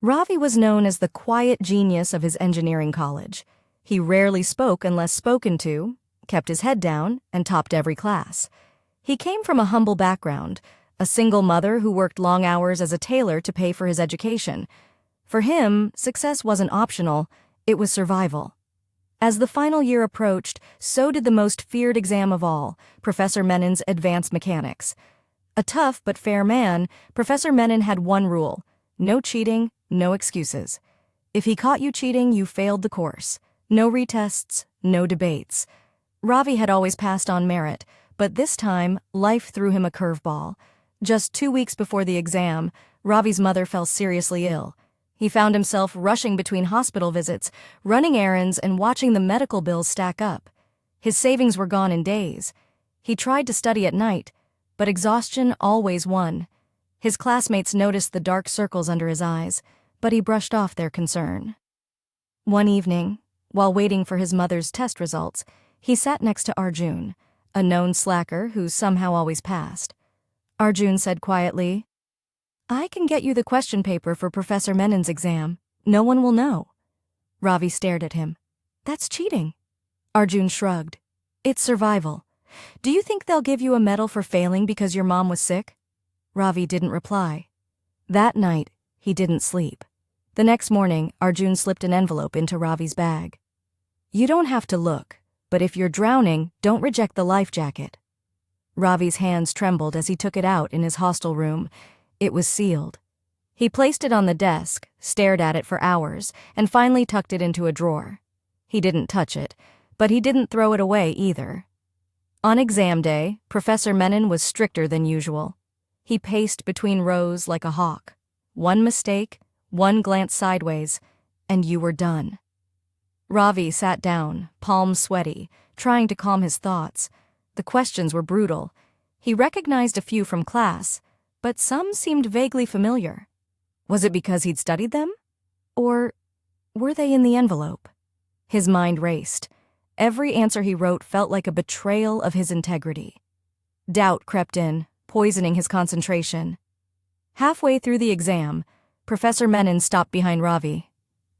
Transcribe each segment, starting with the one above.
Ravi was known as the quiet genius of his engineering college. He rarely spoke unless spoken to, kept his head down, and topped every class. He came from a humble background, a single mother who worked long hours as a tailor to pay for his education. For him, success wasn't optional, it was survival. As the final year approached, so did the most feared exam of all, Professor Menin's advanced mechanics. A tough but fair man, Professor Menin had one rule: no cheating, no excuses. If he caught you cheating, you failed the course. No retests, no debates. Ravi had always passed on merit, but this time, life threw him a curveball. Just 2 weeks before the exam, Ravi's mother fell seriously ill. He found himself rushing between hospital visits, running errands, and watching the medical bills stack up. His savings were gone in days. He tried to study at night, but exhaustion always won. His classmates noticed the dark circles under his eyes, but he brushed off their concern. One evening, while waiting for his mother's test results, he sat next to Arjun, a known slacker who somehow always passed. Arjun said quietly, "I can get you the question paper for Professor Menin's exam. No one will know." Ravi stared at him. "That's cheating." Arjun shrugged. "It's survival. Do you think they'll give you a medal for failing because your mom was sick?" Ravi didn't reply. That night, he didn't sleep. The next morning, Arjun slipped an envelope into Ravi's bag. "You don't have to look, but if you're drowning, don't reject the life jacket." Ravi's hands trembled as he took it out in his hostel room. It was sealed. He placed it on the desk, stared at it for hours, and finally tucked it into a drawer. He didn't touch it, but he didn't throw it away either. On exam day, Professor Menin was stricter than usual. He paced between rows like a hawk. One mistake, one glance sideways, and you were done. Ravi sat down, palms sweaty, trying to calm his thoughts. The questions were brutal. He recognized a few from class, but some seemed vaguely familiar. Was it because he'd studied them? Or were they in the envelope? His mind raced. Every answer he wrote felt like a betrayal of his integrity. Doubt crept in, poisoning his concentration. Halfway through the exam, Professor Menin stopped behind Ravi.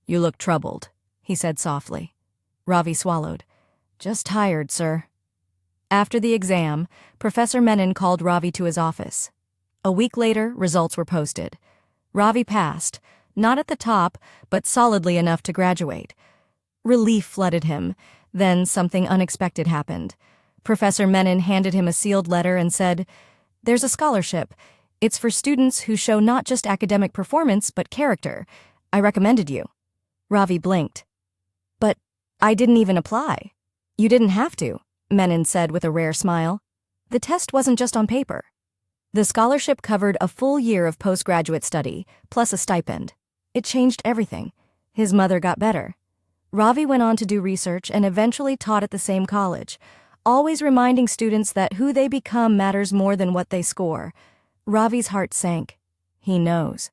"You look troubled," he said softly. Ravi swallowed. "Just tired, sir." After the exam, Professor Menin called Ravi to his office. A week later, results were posted. Ravi passed, not at the top, but solidly enough to graduate. Relief flooded him. Then something unexpected happened. Professor Menin handed him a sealed letter and said, "There's a scholarship. It's for students who show not just academic performance, but character. I recommended you." Ravi blinked. "But I didn't even apply." "You didn't have to," Menin said with a rare smile. "The test wasn't just on paper." The scholarship covered a full year of postgraduate study, plus a stipend. It changed everything. His mother got better. Ravi went on to do research and eventually taught at the same college, always reminding students that who they become matters more than what they score. Ravi's heart sank. He knows.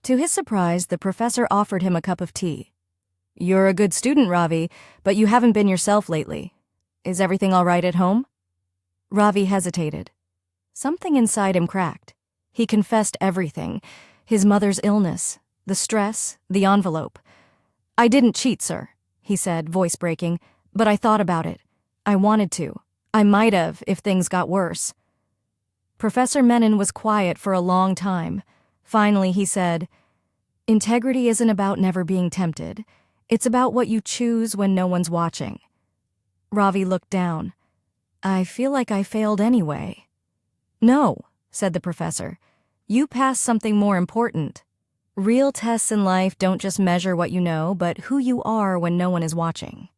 To his surprise, the professor offered him a cup of tea. "You're a good student, Ravi, but you haven't been yourself lately. Is everything all right at home?" Ravi hesitated. Something inside him cracked. He confessed everything: his mother's illness, the stress, the envelope. "I didn't cheat, sir," he said, voice breaking, "but I thought about it. I wanted to. I might have if things got worse." Professor Menin was quiet for a long time. Finally, he said, "Integrity isn't about never being tempted. It's about what you choose when no one's watching." Ravi looked down. "I feel like I failed anyway." "No," said the professor. "You passed something more important. Real tests in life don't just measure what you know, but who you are when no one is watching."